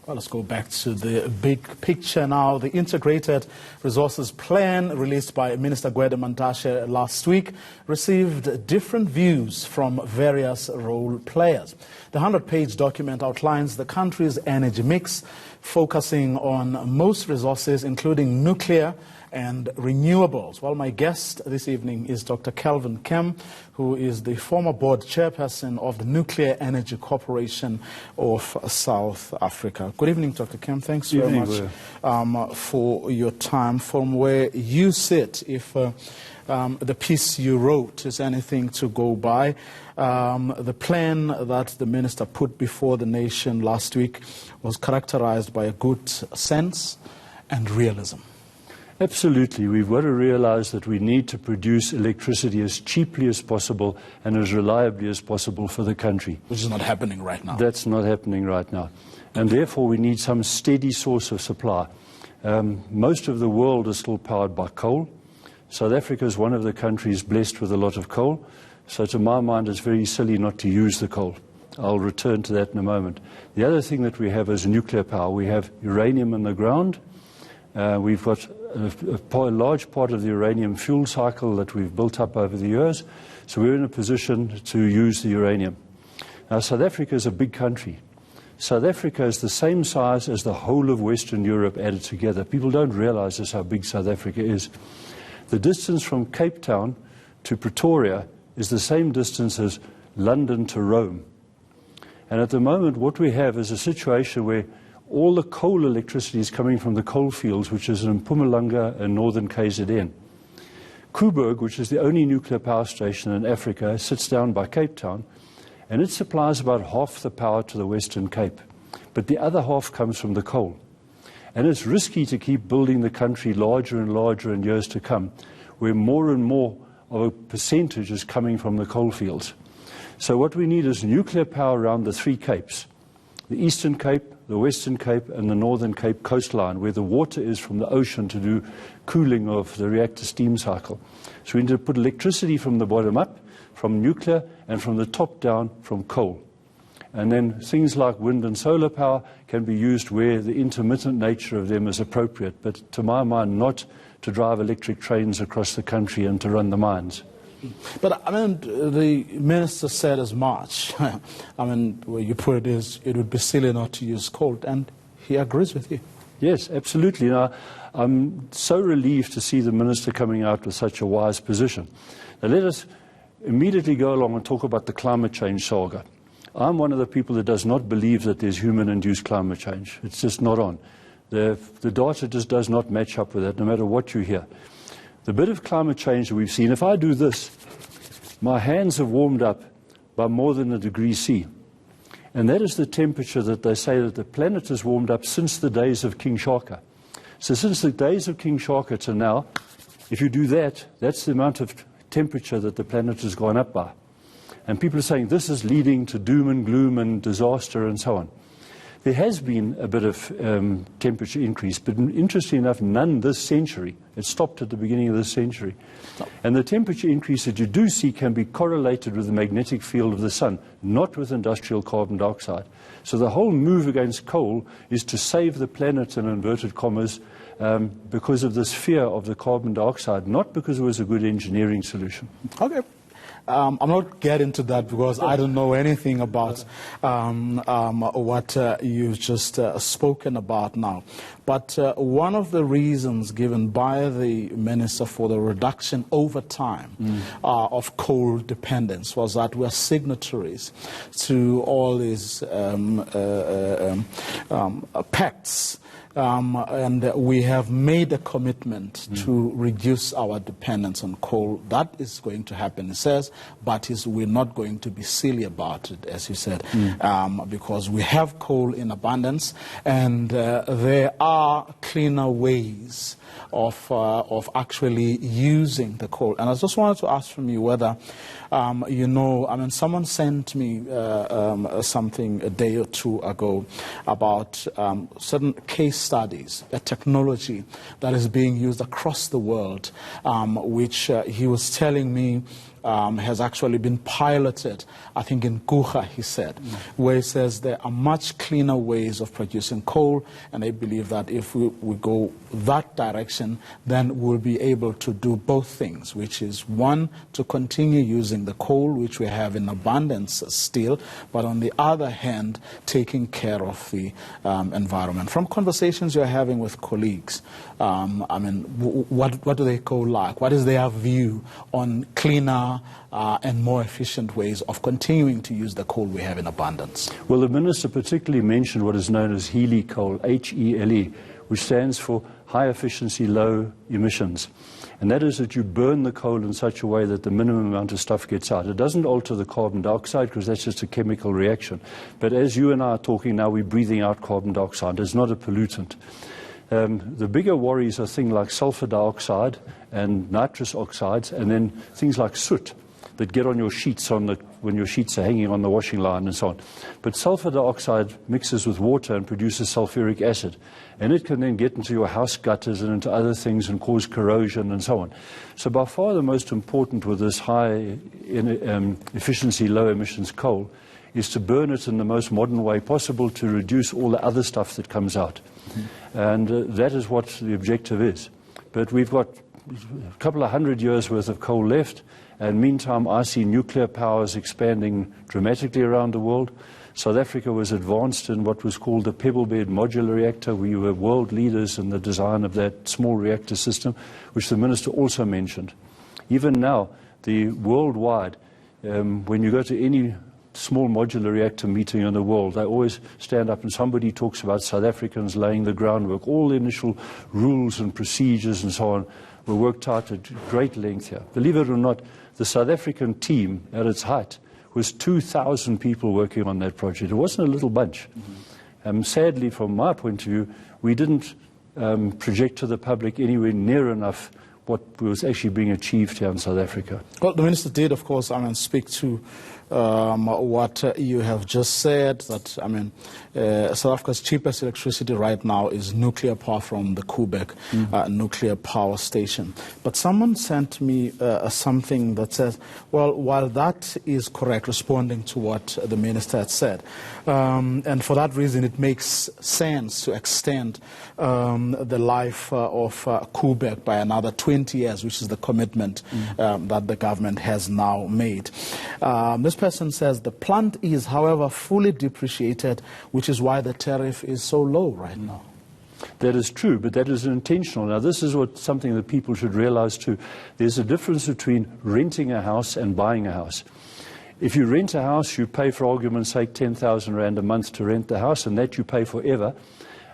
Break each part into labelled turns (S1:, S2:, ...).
S1: Well, let's go back to the big picture now. The Integrated Resources Plan released by Minister Gwede Mantashe last week received different views from various role players. The 100-page document outlines the country's energy mix, focusing on most resources, including nuclear and renewables. Well, my guest this evening is Dr. Kelvin Kem, who is the former board chairperson of the Nuclear Energy Corporation of South Africa. Good evening, Dr. Kem. Thanks very much for your time. From where you sit, if the piece you wrote is anything to go by, the plan that the minister put before the nation last week was characterized by a good sense and realism.
S2: Absolutely. We've got to realize that we need to produce electricity as cheaply as possible and as reliably as possible for the country.
S1: Which is not happening right now.
S2: That's not happening right now. And therefore we need some steady source of supply. Most of the world is still powered by coal. South Africa is one of the countries blessed with a lot of coal. So to my mind, it's very silly not to use the coal. I'll return to that in a moment. The other thing that we have is nuclear power. We have uranium in the ground. We've got a large part of the uranium fuel cycle that we've built up over the years, so we're in a position to use the uranium. Now, South Africa is a big country. South Africa is the same size as the whole of Western Europe added together. People don't realize just how big South Africa is. The distance from Cape Town to Pretoria is the same distance as London to Rome. And at the moment, what we have is a situation where all the coal electricity is coming from the coal fields, which is in Mpumalanga and northern KZN. Koeberg, which is the only nuclear power station in Africa, sits down by Cape Town, and it supplies about half the power to the Western Cape. But the other half comes from the coal. And it's risky to keep building the country larger and larger in years to come, where more and more of a percentage is coming from the coal fields. So what we need is nuclear power around the three Capes: the Eastern Cape, the Western Cape and the Northern Cape coastline, where the water is from the ocean to do cooling of the reactor steam cycle. So we need to put electricity from the bottom up, from nuclear, and from the top down from coal. And then things like wind and solar power can be used where the intermittent nature of them is appropriate, but to my mind not to drive electric trains across the country and to run the mines.
S1: But, I mean, the minister said as much. I mean, where you put it is, it would be silly not to use coal, and he agrees with you.
S2: Yes, absolutely. Now, I'm so relieved to see the minister coming out with such a wise position. Now, let us immediately go along and talk about the climate change saga. I'm one of the people that does not believe that there's human-induced climate change. It's just not on. The data just does not match up with that, no matter what you hear. The bit of climate change that we've seen, if I do this, my hands have warmed up by more than 1 degree C. And that is the temperature that they say that the planet has warmed up since the days of King Shaka. So since the days of King Shaka to now, if you do that, that's the amount of temperature that the planet has gone up by. And people are saying this is leading to doom and gloom and disaster and so on. There has been a bit of temperature increase, but interestingly enough, none this century. It stopped at the beginning of this century. And the temperature increase that you do see can be correlated with the magnetic field of the sun, not with industrial carbon dioxide. So the whole move against coal is to save the planet, in inverted commas, because of this fear of the carbon dioxide, not because it was a good engineering solution.
S1: Okay. I'm not getting to that because I don't know anything about what you've just spoken about now. But one of the reasons given by the minister for the reduction over time of coal dependence was that we're signatories to all these pacts. And we have made a commitment to reduce our dependence on coal. That is going to happen, it says, but we're not going to be silly about it, as you said, because we have coal in abundance, and there are cleaner ways of actually using the coal. And I just wanted to ask from you whether, you know, I mean, someone sent me something a day or two ago about certain case studies, a technology that is being used across the world, which he was telling me has actually been piloted, I think in Guha, he said, where he says there are much cleaner ways of producing coal, and they believe that if we go that direction, then we'll be able to do both things, which is, one, to continue using the coal, which we have in abundance still, but on the other hand, taking care of the environment. From conversations you're having with colleagues, I mean, what do they call like? What is their view on cleaner and more efficient ways of continuing to use the coal we have in abundance?
S2: Well, the Minister particularly mentioned what is known as HELE coal, H-E-L-E, which stands for high efficiency, low emissions. And that is that you burn the coal in such a way that the minimum amount of stuff gets out. It doesn't alter the carbon dioxide because that's just a chemical reaction. But as you and I are talking now, we're breathing out carbon dioxide. It's not a pollutant. The bigger worries are things like sulfur dioxide and nitrous oxides, and then things like soot that get on your sheets when your sheets are hanging on the washing line and so on. But sulfur dioxide mixes with water and produces sulfuric acid, and it can then get into your house gutters and into other things and cause corrosion and so on. So by far the most important with this high efficiency, low emissions coal is to burn it in the most modern way possible to reduce all the other stuff that comes out. And that is what the objective is. But we've got a couple of 100 years worth of coal left, and meantime I see nuclear powers expanding dramatically around the world. South Africa was advanced in what was called the pebble bed modular reactor. We were world leaders in the design of that small reactor system, which the Minister also mentioned. Even now, the worldwide, when you go to any small modular reactor meeting in the world, they always stand up and somebody talks about South Africans laying the groundwork. All the initial rules and procedures and so on were worked out at great length here. Believe it or not, the South African team at its height was 2,000 people working on that project. It wasn't a little bunch. Sadly, from my point of view, we didn't project to the public anywhere near enough what was actually being achieved here in South Africa.
S1: Well, the Minister did, of course, speak to what you have just said, that, South Africa's cheapest electricity right now is nuclear power from the Koeberg nuclear power station. But someone sent me something that says, well, while that is correct, responding to what the Minister had said, and for that reason it makes sense to extend the life of Koeberg by another 20 years, which is the commitment that the government has now made. This person says the plant is, however, fully depreciated, which is why the tariff is so low right now.
S2: That is true, but that is intentional. Now, this is something that people should realize too. There's a difference between renting a house and buying a house. If you rent a house, you pay, for argument's sake, 10,000 Rand a month to rent the house, and that you pay forever.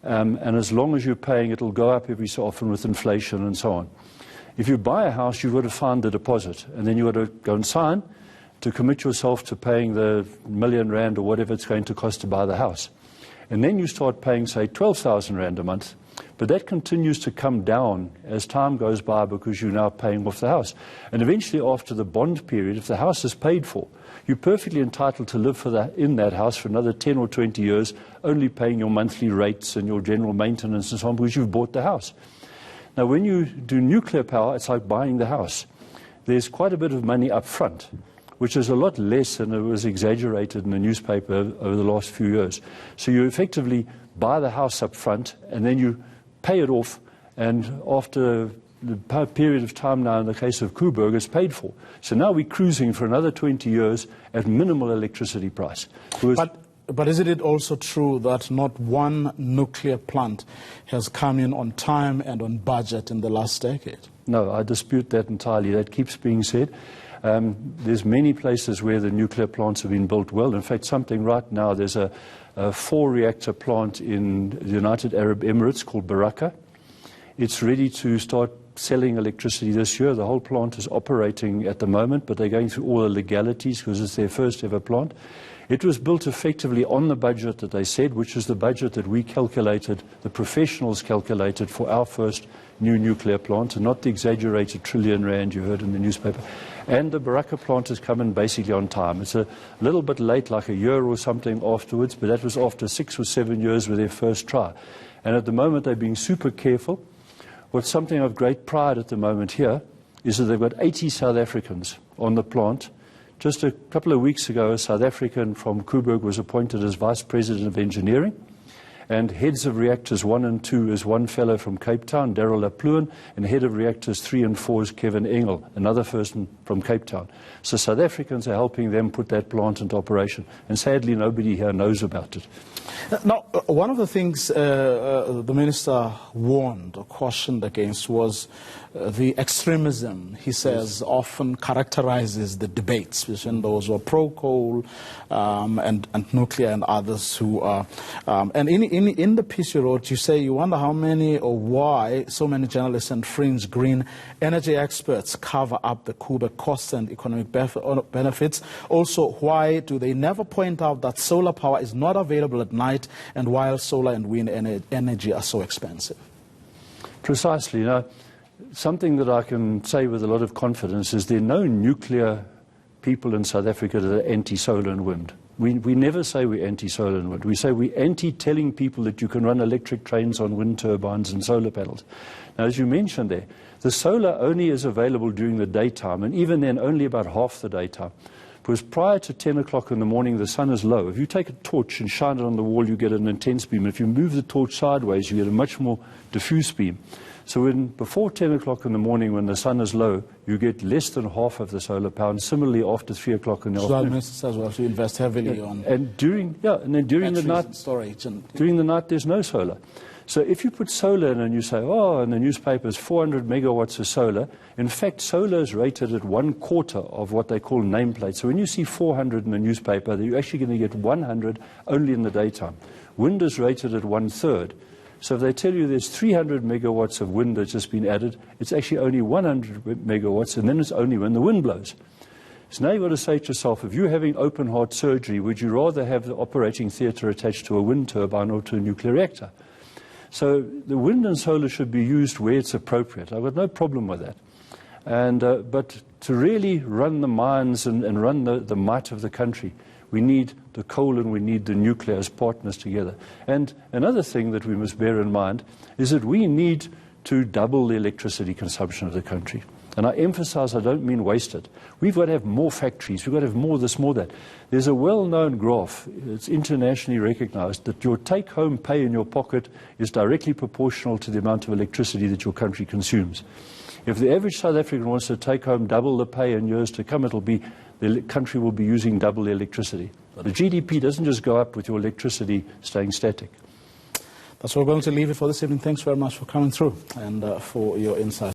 S2: And as long as you're paying, it'll go up every so often with inflation and so on. If you buy a house, you've got to find the deposit, and then you've got to go and sign to commit yourself to paying the million Rand or whatever it's going to cost to buy the house. And then you start paying, say, 12,000 Rand a month. But that continues to come down as time goes by because you're now paying off the house. And eventually, after the bond period, if the house is paid for, you're perfectly entitled to live in that house for another 10 or 20 years, only paying your monthly rates and your general maintenance and so on because you've bought the house. Now, when you do nuclear power, it's like buying the house. There's quite a bit of money up front, which is a lot less than it was exaggerated in the newspaper over the last few years. So you effectively buy the house up front, and then you pay it off, and after the period of time now, in the case of Koeberg, it's paid for. So now we're cruising for another 20 years at minimal electricity price.
S1: But isn't it also true that not one nuclear plant has come in on time and on budget in the last decade?
S2: No, I dispute that entirely. That keeps being said. There's many places where the nuclear plants have been built well. In fact, something right now, there's a 4-reactor plant in the United Arab Emirates called Baraka. It's ready to start selling electricity this year. The whole plant is operating at the moment, but they're going through all the legalities because it's their first ever plant. It was built effectively on the budget that they said, which is the budget that we calculated, the professionals calculated for our first new nuclear plant, and not the exaggerated trillion Rand you heard in the newspaper. And the Baraka plant has come in basically on time. It's a little bit late, like a year or something afterwards, but that was after 6 or 7 years with their first try. And at the moment, they're being super careful. What's something of great pride at the moment here is that they've got 80 South Africans on the plant. Just a couple of weeks ago, a South African from Coburg was appointed as Vice President of Engineering. And heads of reactors 1 and 2 is one fellow from Cape Town, Daryl Lapluan, and head of reactors 3 and 4 is Kevin Engel, another person from Cape Town. So South Africans are helping them put that plant into operation. And sadly, nobody here knows about it.
S1: Now, one of the things the Minister warned or cautioned against was the extremism, he says, often characterizes the debates between those who are pro-coal and nuclear and others who are... and in the piece you wrote, you say you wonder how many or why so many journalists and fringe green energy experts cover up the Coburg costs and economic benefits. Also, why do they never point out that solar power is not available at night and while solar and wind energy are so expensive?
S2: Precisely. You know, something that I can say with a lot of confidence is there are no nuclear people in South Africa that are anti-solar and wind. We never say we're anti-solar and wind. We say we're anti-telling people that you can run electric trains on wind turbines and solar panels. Now, as you mentioned there, the solar only is available during the daytime, and even then only about half the daytime. Because prior to 10 o'clock in the morning, the sun is low. If you take a torch and shine it on the wall, you get an intense beam. If you move the torch sideways, you get a much more diffuse beam. So before 10 o'clock in the morning, when the sun is low, you get less than half of the solar power. And similarly, after 3 o'clock in the afternoon.
S1: So that means as well to invest heavily on
S2: and during the night,
S1: storage
S2: during the night, there's no solar. So if you put solar in and you say, oh, in the newspapers, 400 megawatts of solar, in fact, solar is rated at 1/4 of what they call nameplate. So when you see 400 in the newspaper, you're actually going to get 100 only in the daytime. Wind is rated at 1/3. So if they tell you there's 300 megawatts of wind that's just been added, it's actually only 100 megawatts, and then it's only when the wind blows. So now you've got to say to yourself, if you're having open heart surgery, would you rather have the operating theatre attached to a wind turbine or to a nuclear reactor? So the wind and solar should be used where it's appropriate. I've got no problem with that. And, but to really run the mines and run the might of the country, we need the coal and we need the nuclear as partners together. And another thing that we must bear in mind is that we need to double the electricity consumption of the country. And I emphasize, I don't mean waste it. We've got to have more factories. We've got to have more this, more that. There's a well-known graph, it's internationally recognized, that your take-home pay in your pocket is directly proportional to the amount of electricity that your country consumes. If the average South African wants to take home double the pay in years to come, the country will be using double the electricity. The GDP doesn't just go up with your electricity staying static.
S1: That's where we're going to leave it for this evening. Thanks very much for coming through and for your insight.